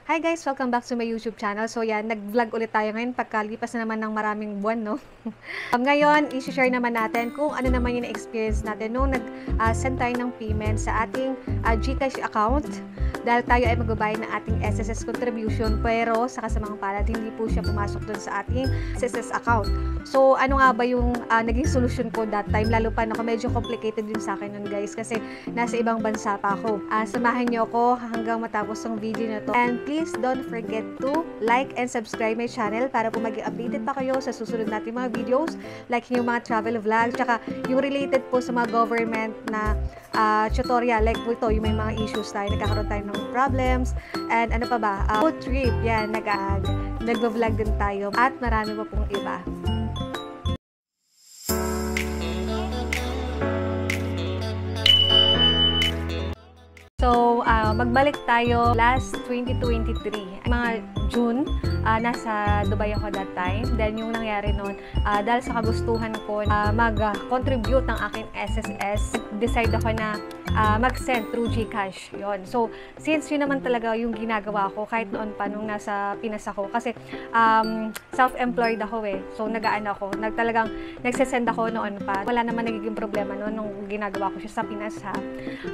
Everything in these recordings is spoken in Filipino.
Hi guys! Welcome back to my YouTube channel. So yan, nag-vlog ulit tayo ngayon pagkalipas na naman ng maraming buwan, no? Ngayon, i-share naman natin kung ano naman yung experience natin nung nag-send tayo ng payment sa ating GCash account. Dahil tayo ay magbabayad ng ating SSS contribution, pero sa kasamang palad, hindi po siya pumasok dun sa ating SSS account. So, ano nga ba yung naging solution ko that time? Lalo pa ako, medyo complicated din sa akin nun guys, kasi nasa ibang bansa pa ako. Samahan nyo ako hanggang matapos ang video na to. And please don't forget to like and subscribe my channel para po maging updated pa kayo sa susunod nating mga videos, like yung mga travel vlogs, tsaka yung related po sa mga government na tutorial, like po ito, yung may mga issues tayo, nagkakaroon tayo ng problems, and ano pa ba, food trip, yan, nagba-vlog din tayo, at marami pa pong iba. So, magbalik tayo last 2023. Mga June, nasa Dubai ako that time. Then, yung nangyari noon, dahil sa kagustuhan ko mag-contribute ng aking SSS, decide ako na mag-send through GCash. Yun. So, since yun naman talaga yung ginagawa ko, kahit noon pa nung nasa Pinas ako, kasi self-employed ako eh. So, talagang nagsisend ako noon pa. Wala naman nagiging problema noon nung ginagawa ko siya sa Pinas ha.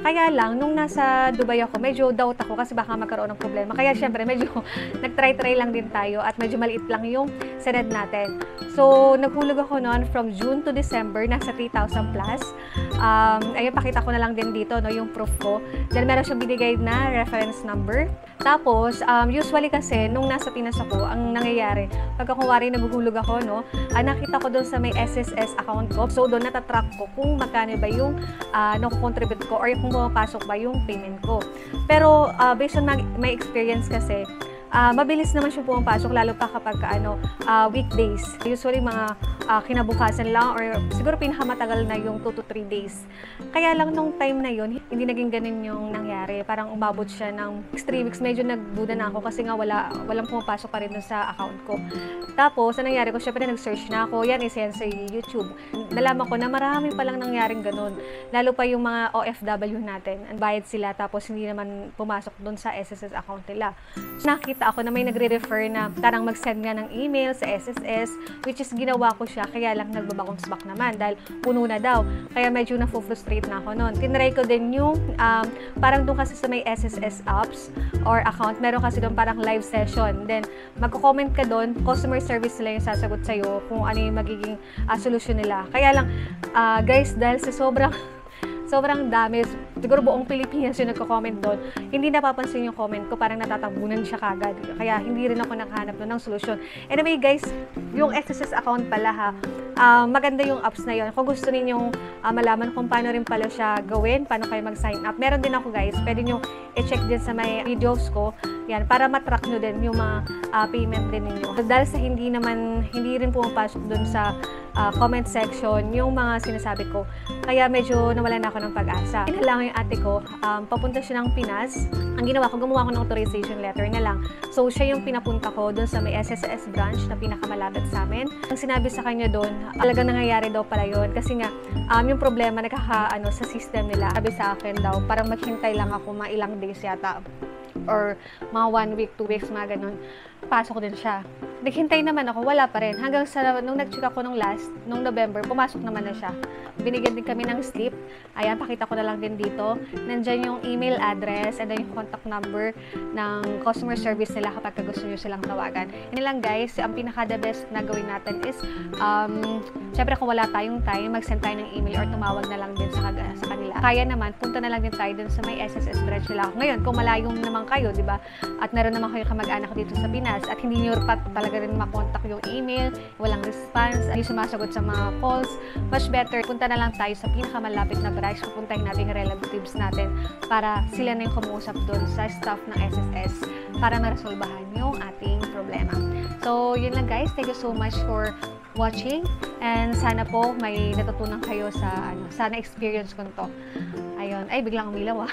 Kaya lang, nung nasa Dubai ako, medyo doubt ako kasi baka magkaroon ng problema. Kaya syempre, medyo nag-try lang din tayo at medyo maliit lang yung sened natin. So, naghulog ako noon from June to December, nasa 3,000 plus. Ayun, pakita ko na lang din dito, no, yung proof ko. Then, meron siyang binigay na reference number. Tapos, usually kasi, nung nasa Pinas ako, ang nangyayari, pagka kunwari naguhulog ako, no, nakita ko doon sa may SSS account ko. So, doon natatrack ko kung magkano ba yung nakukontribute ko or kung pumapasok ba yung payment ko. Pero, based on my experience kasi, mabilis naman siya pumapasok, lalo pa kapag weekdays. Usually mga kinabukasan lang or siguro pinakamatagal na yung 2 to 3 days. Kaya lang nung time na yun, hindi naging ganun yung nangyari. Parang umabot siya ng 3 weeks. Medyo nagduda na ako kasi nga walang pumapasok pa rin dun sa account ko. Tapos, ang nangyari ko, syempre nag-search na ako. Yan, isa yan sa YouTube. Nalaman ko na marami palang nangyaring ganun. Lalo pa yung mga OFW natin. Bayad sila tapos hindi naman pumasok dun sa SSS account nila. So, nakita ako na may nagre-refer na parang mag-send nga ng email sa SSS, which is ginawa ko siya, kaya lang nagbabounce back naman dahil puno na daw. Kaya medyo na-frustrate na ako noon. Tinry ko din yung parang doon kasi sa may SSS apps or account, meron kasi doon parang live session. Then, magko-comment ka doon, customer service nila yung sasagot sa'yo kung ano yung magiging solusyon nila. Kaya lang, guys, dahil sa sobrang dami, siguro buong Pilipinas yung nagko-comment doon, hindi napapansin yung comment ko, parang natatambunan siya kagad. Kaya hindi rin ako nakahanap doon ng solusyon. Anyway guys, yung SSS account pala ha, maganda yung apps na yun. Kung gusto ninyong malaman kung paano rin pala siya gawin, paano kayo mag-sign up, meron din ako guys, pwede nyo i-check din sa may videos ko, yan, para matrack nyo din yung mga payment din ninyo. Dahil sa hindi rin pumapasok doon sa comment section yung mga sinasabi ko, kaya medyo nawalan ako ng pag-asa. Kailangan yung ate ko, papunta siya ng Pinas. Ang ginawa ko, gumawa ko ng authorization letter na lang. So, siya yung pinapunta ko doon sa may SSS branch na pinakamalapit sa amin. Ang sinabi sa kanya doon, talagang nangyayari daw pala yun. Kasi nga, yung problema sa system nila. Sabi sa akin daw, parang maghintay lang ako mga ilang days yata. Or mga 1 week, 2 weeks, mga ganun. Pasok din siya. Naghintay naman ako, wala pa rin. Hanggang nung nag-check ako nung November, pumasok naman na siya. Binigyan din kami ng slip. Ayan, pakita ko na lang din dito. Nandyan yung email address and then yung contact number ng customer service nila kapag gusto nyo silang tawagan. Yan lang guys, ang pinaka-the best na gawin natin is, syempre kung wala tayong time, mag-send tayo ng email or tumawag na lang din sa kanila. Kaya naman, punta na lang din tayo dun sa may SSS branch nila. Ngayon, kung malayo naman kayo, di ba? At meron naman kayo kamag-anak dito sa Pinas at hindi nyo pa talaga rin makontak yung email, walang response, hindi sumasagot sa mga calls, much better, punta na lang tayo sa pinakamalapit na branch, pupuntahin natin yung relatives natin para sila na yung kumuusap doon sa staff ng SSS para maresolbahan yung ating problema. So, yun lang guys. Thank you so much for watching and sana po may natutunan kayo sa sana experience ko to. Ayun. Ay, biglang umilaw ah.